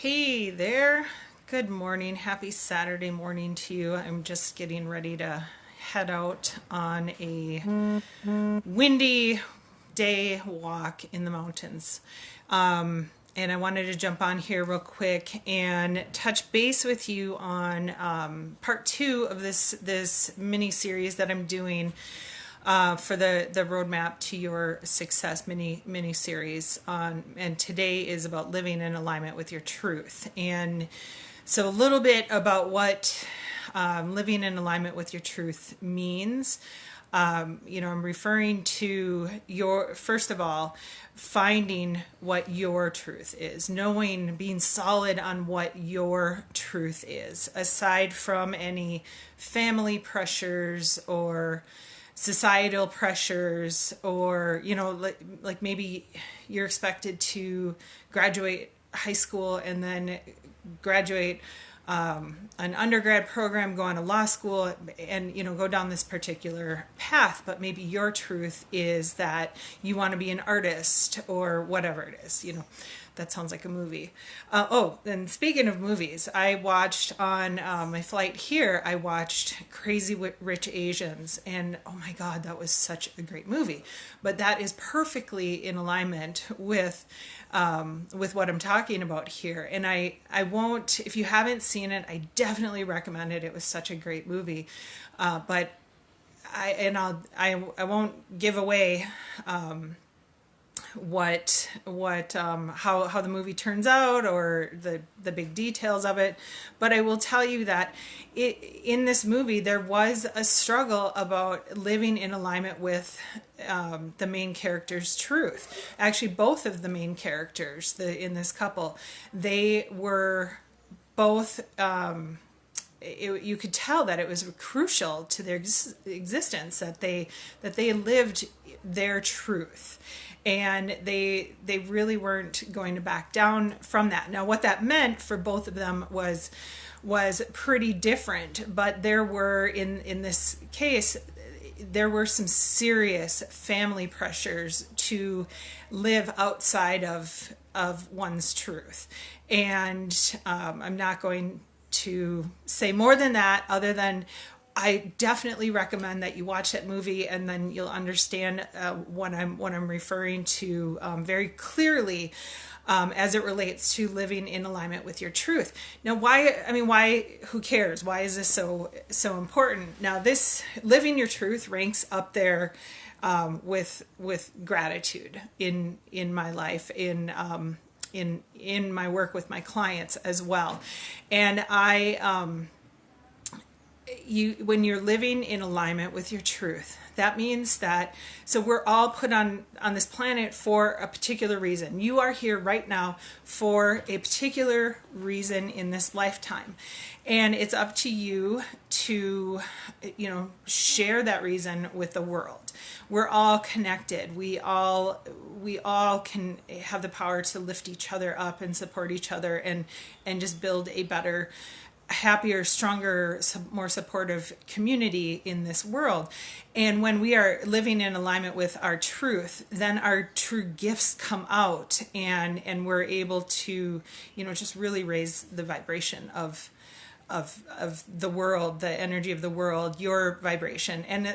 Hey there. Good morning. Happy Saturday morning to you. I'm just getting ready to head out on a windy day walk in the mountains. And I wanted to jump on here real quick and touch base with you on part two of this mini series that I'm doing for the roadmap to your success mini series on, and today is about living in alignment with your truth. And so a little bit about what living in alignment with your truth means. I'm referring to your, first of all, finding what your truth is, knowing, being solid on what your truth is, aside from any family pressures or societal pressures, or like maybe you're expected to graduate high school and then graduate an undergrad program, go on to law school, and go down this particular path. But maybe your truth is that you want to be an artist or whatever it is. That sounds like a movie. And speaking of movies, I watched on my flight here, I watched Crazy Rich Asians, and oh my God, that was such a great movie. But that is perfectly in alignment with what I'm talking about here. And I won't, if you haven't seen it, I definitely recommend it. It was such a great movie. But I won't give away how the movie turns out or the big details of it, but I will tell you that in this movie there was a struggle about living in alignment with the main character's truth. Actually, both of the main characters in this couple, they were both you could tell that it was crucial to their existence that they lived their truth, and they really weren't going to back down from that. Now, what that meant for both of them was pretty different, but there were in this case there were some serious family pressures to live outside of one's truth. And I'm not going to say more than that, other than I definitely recommend that you watch that movie, and then you'll understand what I'm referring to very clearly as it relates to living in alignment with your truth. Now, why? Who cares? Why is this so important? Now, this living your truth ranks up there with gratitude in my life, in my work with my clients as well. And when you're living in alignment with your truth, that means that, so we're all put on this planet for a particular reason. You are here right now for a particular reason in this lifetime. And it's up to you to, share that reason with the world. We're all connected. We all can have the power to lift each other up and support each other and just build a better, happier, stronger, more supportive community in this world. And when we are living in alignment with our truth, then our true gifts come out, and we're able to, just really raise the vibration of the world, the energy of the world, your vibration. And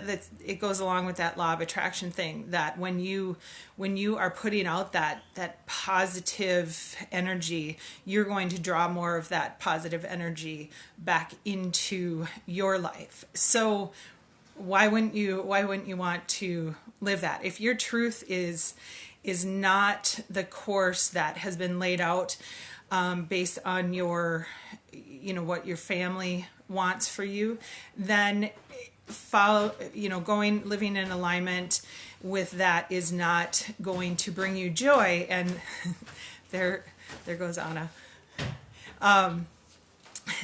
it goes along with that law of attraction thing, that when you are putting out that positive energy, you're going to draw more of that positive energy back into your life. So why wouldn't you want to live that? If your truth is not the course that has been laid out based on your, what your family wants for you, then living in alignment with that is not going to bring you joy. And there goes Anna.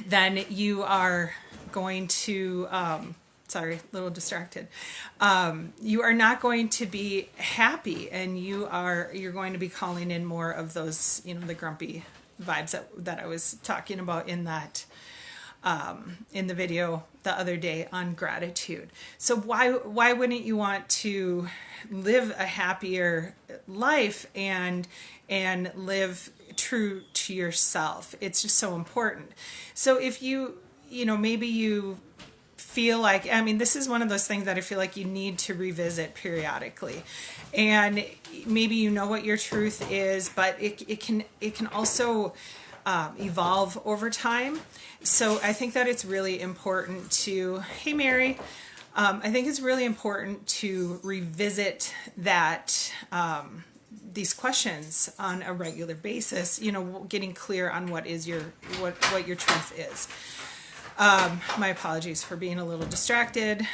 Then you are going to, sorry, a little distracted. You are not going to be happy, and you're going to be calling in more of those, the grumpy vibes that I was talking about in that in the video the other day on gratitude. So why wouldn't you want to live a happier life and live true to yourself. It's just so important. So if maybe you feel like, I mean, this is one of those things that I feel like you need to revisit periodically. And maybe you know what your truth is, but it can also evolve over time. So I think that it's really important to, hey Mary, I think it's really important to revisit that, these questions on a regular basis, getting clear on what your truth is. My apologies for being a little distracted.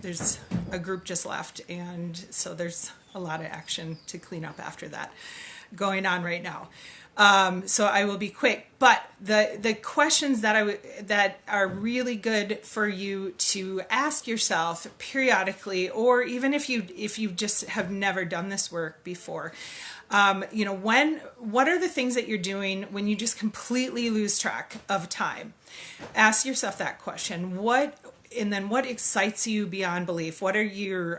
There's a group just left, and so there's a lot of action to clean up after that going on right now. So I will be quick, but the questions that are really good for you to ask yourself periodically, or even if you just have never done this work before, what are the things that you're doing when you just completely lose track of time? Ask yourself that question. What excites you beyond belief? What are your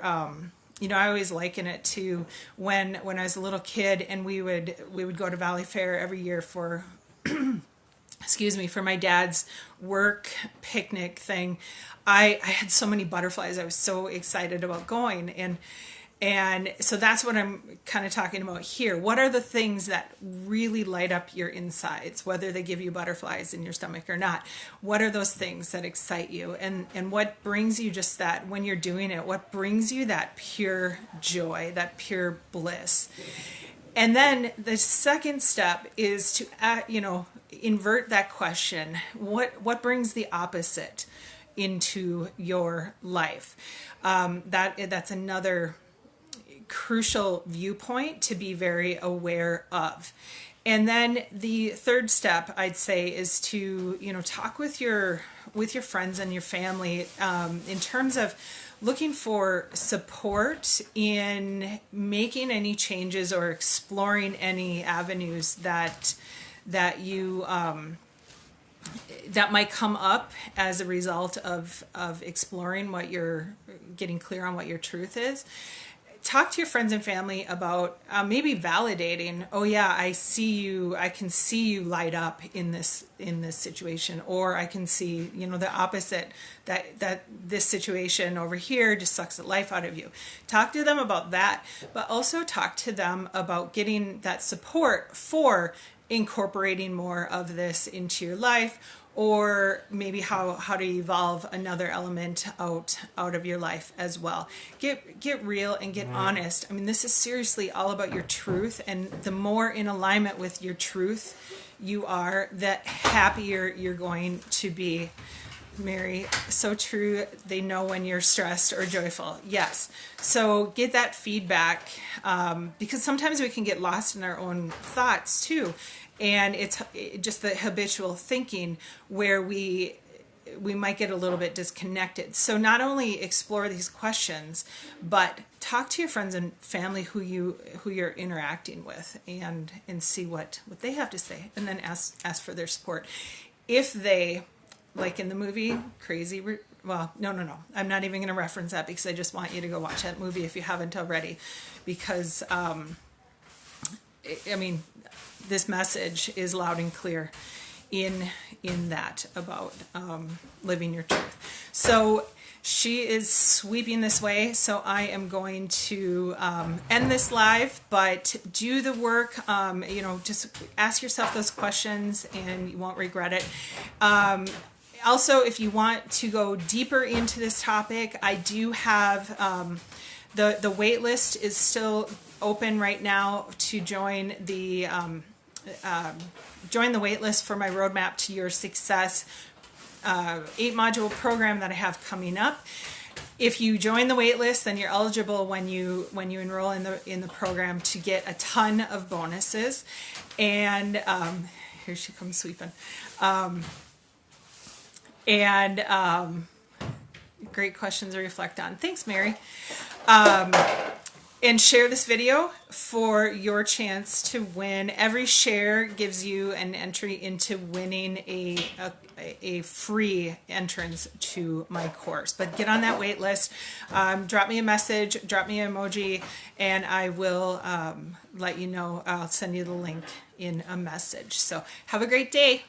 I always liken it to when I was a little kid, and we would go to Valley Fair every year for for my dad's work picnic thing. I had so many butterflies. I was so excited about going, and so that's what I'm kind of talking about here. What are the things that really light up your insides, whether they give you butterflies in your stomach or not? What are those things that excite you? And what brings you just that, when you're doing it, what brings you that pure joy, that pure bliss? And then the second step is to, invert that question. What brings the opposite into your life? That's another crucial viewpoint to be very aware of. And then the third step, I'd say, is to talk with your friends and your family in terms of looking for support in making any changes or exploring any avenues that you that might come up as a result of exploring getting clear on what your truth is. Talk to your friends and family about maybe validating, oh yeah, I can see you light up in this situation, or I can see, the opposite, that this situation over here just sucks the life out of you. Talk to them about that, but also talk to them about getting that support for incorporating more of this into your life, or maybe how to evolve another element out of your life as well. Get real and get honest. I mean, this is seriously all about your truth, and the more in alignment with your truth you are, the happier you're going to be. Mary, so true. They know when you're stressed or joyful. Yes. So get that feedback, because sometimes we can get lost in our own thoughts too. And it's just the habitual thinking where we might get a little bit disconnected. So not only explore these questions, but talk to your friends and family who you're interacting with, and see what they have to say, and then ask for their support. If they, like in the movie Crazy, well, no, I'm not even going to reference that, because I just want you to go watch that movie if you haven't already, because this message is loud and clear in that about living your truth. So she is sweeping this way, so I am going to end this live, but do the work. Just ask yourself those questions and you won't regret it. Also, if you want to go deeper into this topic, I do have the wait list is still open right now to join the wait list for my Roadmap to Your Success 8-module program that I have coming up. If you join the wait list, then you're eligible when you enroll in the program to get a ton of bonuses. And here she comes sweeping. Great questions to reflect on. Thanks, Mary. And share this video for your chance to win. Every share gives you an entry into winning a free entrance to my course. But get on that wait list. Drop me a message, drop me an emoji, and I will let you know. I'll send you the link in a message. So have a great day.